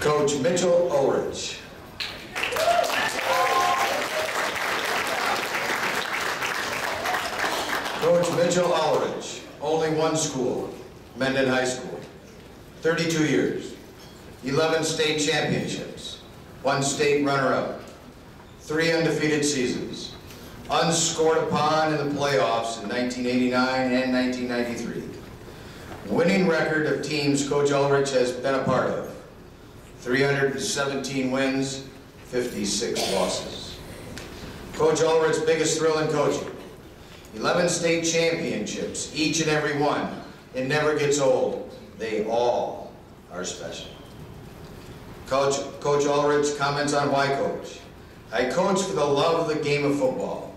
Coach Mitchel Ulrich. Coach Mitchel Ulrich, only one school, Mendon High School, 32 years, 11 state championships, 1 state runner-up, 3 undefeated seasons, unscored upon in the playoffs in 1989 and 1993. Winning record of teams Coach Ulrich has been a part of, 317 wins, 56 losses. Coach Ulrich's biggest thrill in coaching, 11 state championships, each and every one. It never gets old. They all are special. Coach Ulrich comments on why coach. I coach for the love of the game of football,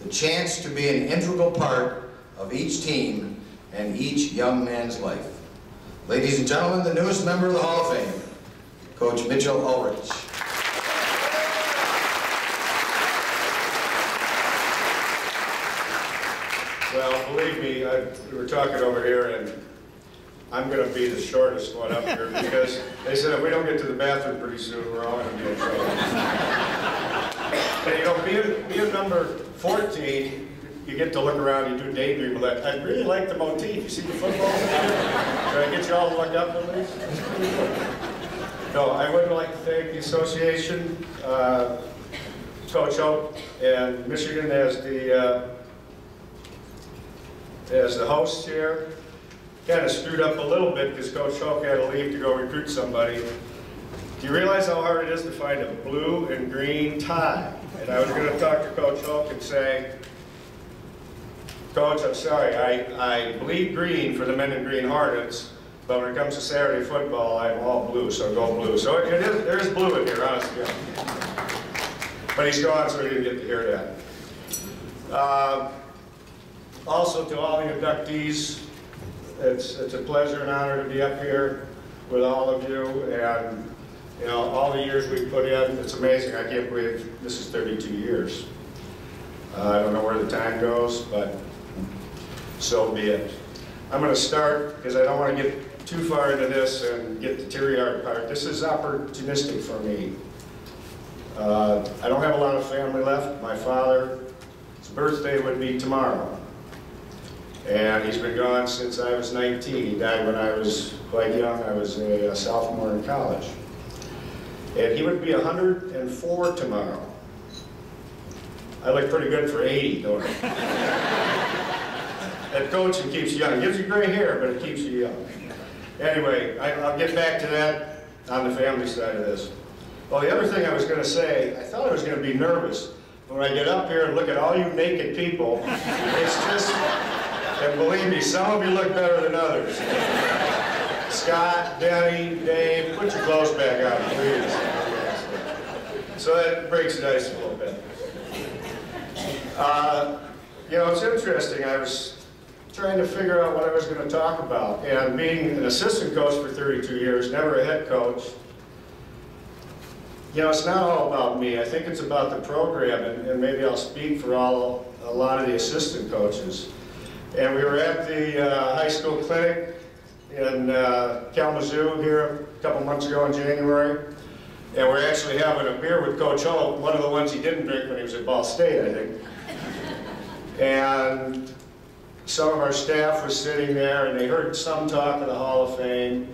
the chance to be an integral part of each team and each young man's life. Ladies and gentlemen, the newest member of the Hall of Fame, Coach Mitchel Ulrich. Well, believe me, we were talking over here, and I'm going to be the shortest one up here because they said if we don't get to the bathroom pretty soon, we're all going to be in trouble. And you know, being number 14, you get to look around, you do daydream with that. I really like the motif. You see the football? Did I get you all to look up at least? No, I would like to thank the association, Coach HoF, and Michigan as the host here. Kind of screwed up a little bit because Coach HoF had to leave to go recruit somebody. Do you realize how hard it is to find a blue and green tie? And I was going to talk to Coach HoF and say, Coach, I'm sorry, I bleed green for the Mendon Green Hornets, but when it comes to Saturday football, I'm all blue, so go blue. So there is blue in here, honestly. But he's gone, so he didn't get to hear that. Also, to all the inductees, it's a pleasure and honor to be up here with all of you, and you know, all the years we've put in, it's amazing. I can't believe this is 32 years. I don't know where the time goes, but so be it. I'm going to start, because I don't want to get too far into this and get the teary-eyed part. This is opportunistic for me. I don't have a lot of family left. My father's birthday would be tomorrow. And he's been gone since I was 19. He died when I was quite young. I was a sophomore in college. And he would be 104 tomorrow. I look pretty good for 80, don't I? That coaching keeps you young. It gives you gray hair, but it keeps you young. Anyway, I'll get back to that on the family side of this. Well, the other thing I was going to say, I thought I was going to be nervous. When I get up here and look at all you naked people, it's just, and believe me, some of you look better than others. Scott, Denny, Dave, put your clothes back on, please. So that breaks the ice a little bit. You know, it's interesting. I was trying to figure out what I was going to talk about. And being an assistant coach for 32 years, never a head coach, you know, it's not all about me. I think it's about the program, and maybe I'll speak for a lot of the assistant coaches. And we were at the high school clinic in Kalamazoo here a couple months ago in January. And we're actually having a beer with Coach HoF, one of the ones he didn't drink when he was at Ball State, I think. And some of our staff was sitting there, and they heard some talk of the Hall of Fame.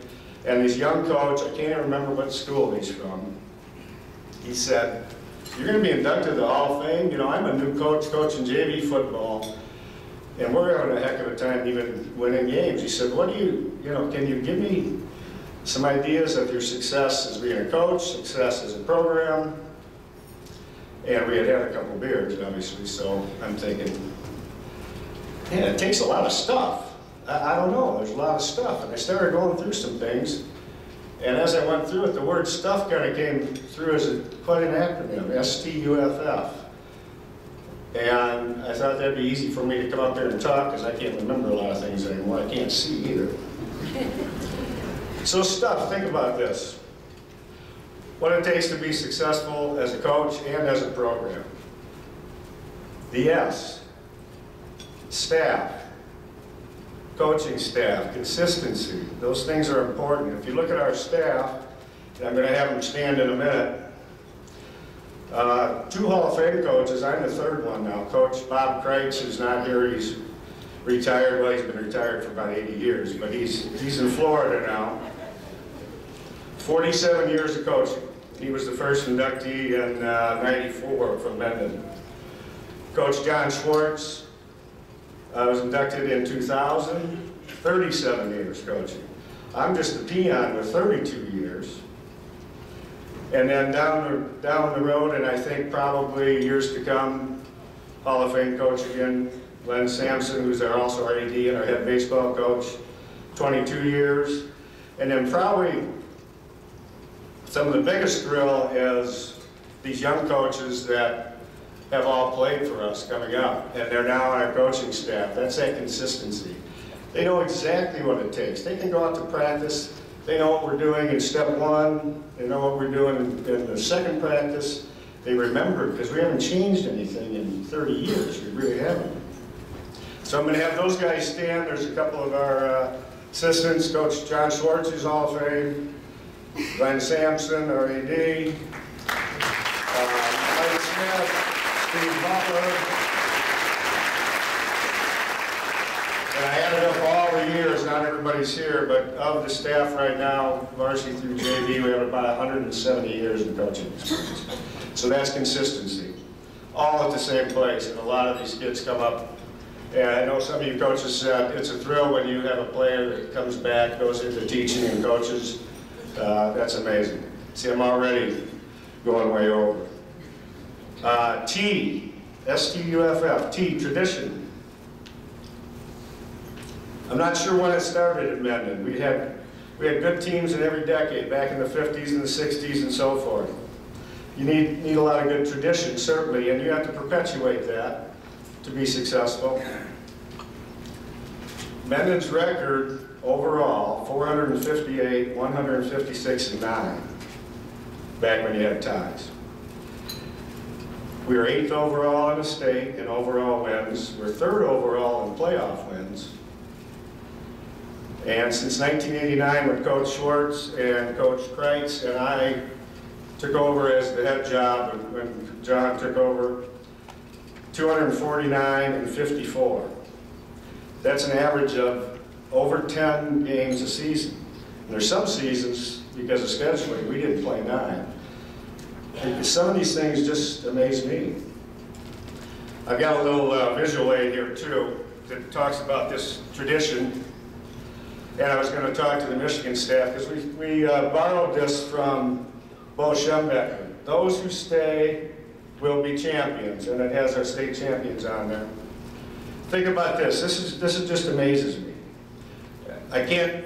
And this young coach, I can't even remember what school he's from, he said, "You're going to be inducted to the Hall of Fame? You know, I'm a new coach coaching JV football, and we're having a heck of a time even winning games." He said, "What do you know, can you give me some ideas of your success as being a coach, success as a program?" And we had a couple of beers, obviously, so I'm thinking, man, it takes a lot of stuff. I don't know, there's a lot of stuff. And I started going through some things, and as I went through it, the word stuff kind of came through as quite an acronym, S-T-U-F-F. And I thought that'd be easy for me to come up there and talk, because I can't remember a lot of things anymore. I can't see either. So stuff, think about this. What it takes to be successful as a coach and as a program. The S, staff, coaching staff, consistency. Those things are important. If you look at our staff, I'm going to have them stand in a minute. Two Hall of Fame coaches, I'm the third one now. Coach Bob Kreitz is not here, he's retired. Well, he's been retired for about 80 years, but he's in Florida now. 47 years of coaching. He was the first inductee in '94 from Mendon. Coach John Schwartz was inducted in 2000, 37 years coaching. I'm just a peon with 32 years. And then down the road, and I think probably years to come, Hall of Fame coach again, Len Sampson, who's also our AD and our head baseball coach, 22 years. And then probably some of the biggest thrill is these young coaches that have all played for us coming up, and they're now on our coaching staff. That's that consistency. They know exactly what it takes. They can go out to practice. They know what we're doing in step one. They know what we're doing in the second practice. They remember, because we haven't changed anything in 30 years. We really haven't. So I'm going to have those guys stand. There's a couple of our assistants. Coach John Schwartz, who's Hall of Fame. Len Sampson, our AD. Mike Smith, Steve Butler. And I added up all the years, not everybody's here, but of the staff right now, varsity through JV, we have about 170 years in coaching experience. So that's consistency. All at the same place, and a lot of these kids come up. And I know some of you coaches said it's a thrill when you have a player that comes back, goes into teaching and coaches. That's amazing. See, I'm already going way over. T, S-T-U-F-F, T, tradition. I'm not sure when it started in Mendon. We had good teams in every decade, back in the 50s and the 60s and so forth. You need a lot of good tradition, certainly, and you have to perpetuate that to be successful. Mendon's record overall, 458, 156, and 9, back when you had ties. We were 8th overall in the state in overall wins. We're 3rd overall in playoff wins. And since 1989, when Coach Schwartz and Coach Kreitz and I took over as the head job, when John took over, 249 and 54. That's an average of over 10 games a season. And there's some seasons, because of scheduling, we didn't play 9. And some of these things just amaze me. I've got a little visual aid here too that talks about this tradition. And I was going to talk to the Michigan staff, because we borrowed this from Bo Schembecker. Those who stay will be champions, and it has our state champions on there. Think about this. This just amazes me. I can't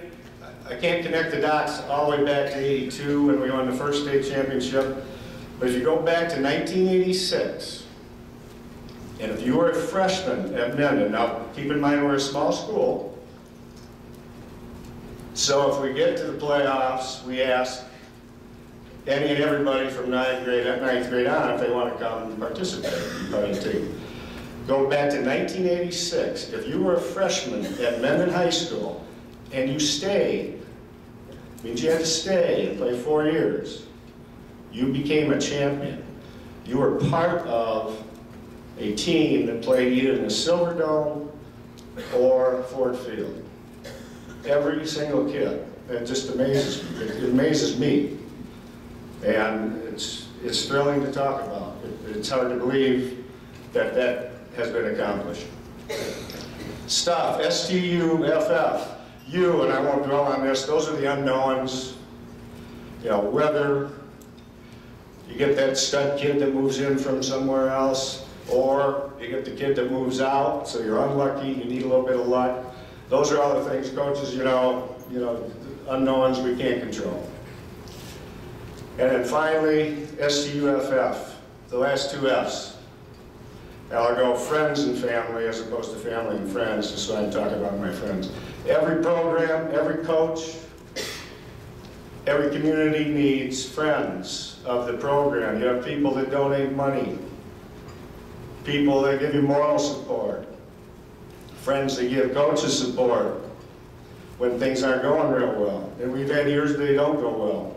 connect the dots all the way back to '82 when we won the first state championship. But if you go back to 1986, and if you were a freshman at Mendon, now keep in mind we're a small school. So if we get to the playoffs, we ask any and everybody from 9th grade on if they want to come and participate in part of the team. Go back to 1986. If you were a freshman at Mendon High School and you stayed, means you had to stay and play 4 years, you became a champion. You were part of a team that played either in the Silver Dome or Ford Field. Every single kid. It just amazes me. It amazes me. And it's thrilling to talk about. It's hard to believe that that has been accomplished. Stuff, S-T-U-F-F. You, and I won't dwell on this, those are the unknowns. You know, whether you get that stud kid that moves in from somewhere else, or you get the kid that moves out, so you're unlucky, you need a little bit of luck. Those are all the things, coaches, you know, unknowns we can't control. And then finally, S-T-U-F-F, the last 2 F's. Now I'll go friends and family as opposed to family and friends, just so I can talk about my friends. Every program, every coach, every community needs friends of the program. You have people that donate money, people that give you moral support, friends that give coaches support when things aren't going real well. And we've had years they don't go well.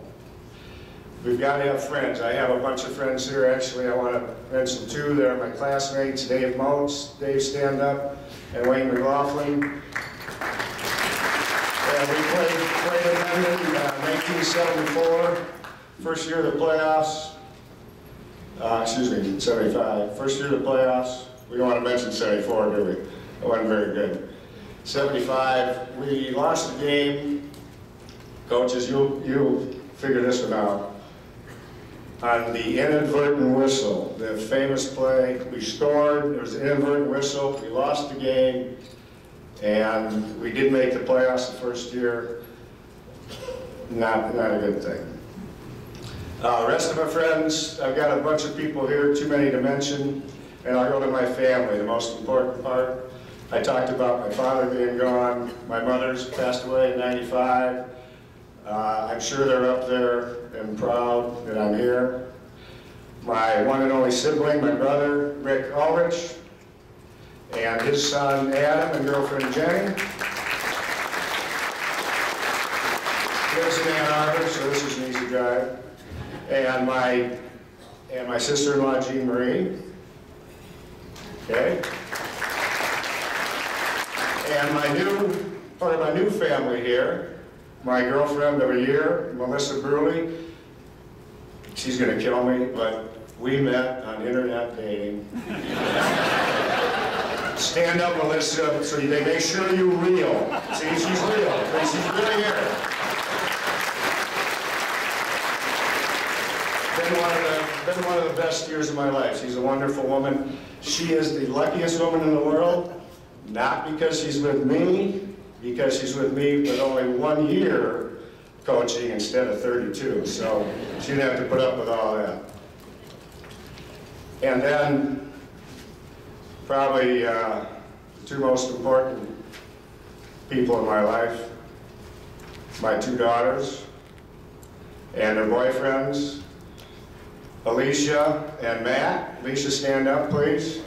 we've got to have friends. I have a bunch of friends here. Actually, I want to mention two. They're my classmates, Dave Moats, Dave Stand Up, and Wayne McLaughlin. And we played in London in 1974, first year of the playoffs. Excuse me, 75. First year of the playoffs. We don't want to mention 74, do we? It wasn't very good. 75, we lost the game. Coaches, you'll figure this one out. On the inadvertent whistle, the famous play, we scored, there was an inadvertent whistle, we lost the game, and we did make the playoffs the first year. Not a good thing. The rest of my friends, I've got a bunch of people here, too many to mention, and I'll go to my family, the most important part. I talked about my father being gone, my mother's passed away in 95. I'm sure they're up there and proud that I'm here. My one and only sibling, my brother, Rick Ulrich, and his son, Adam, and girlfriend, Jenny. Lives in Ann Arbor, so this is an easy drive. And my sister-in-law, Jean Marie. Okay. And part of my new family here, my girlfriend of a year, Melissa Bruley. She's going to kill me, but we met on internet dating. Stand up, Melissa, so they make sure you're real. See, she's real. She's really here. Been one of the best years of my life. She's a wonderful woman. She is the luckiest woman in the world, not because she's with me, because she's with me with only 1 year coaching instead of 32. So she didn't have to put up with all that. And then, probably the two most important people in my life, my two daughters and their boyfriends, Alicia and Matt. Alicia, stand up, please.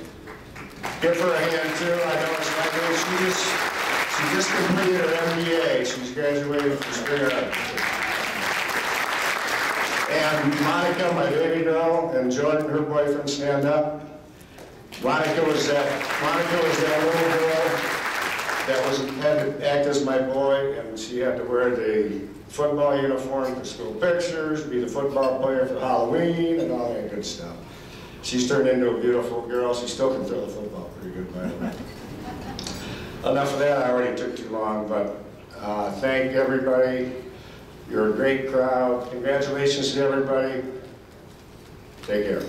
Give her a hand, too. I know it's not good. She just completed her MBA. She's graduated from Springer. And Monica, my baby girl, and Jordan, her boyfriend, stand up. Monica was that little girl that had to act as my boy, and she had to wear the football uniform for school pictures, be the football player for Halloween, and all that good stuff. She's turned into a beautiful girl. She still can throw the football pretty good, by the way. Enough of that, I already took too long, but thank everybody. You're a great crowd. Congratulations to everybody. Take care.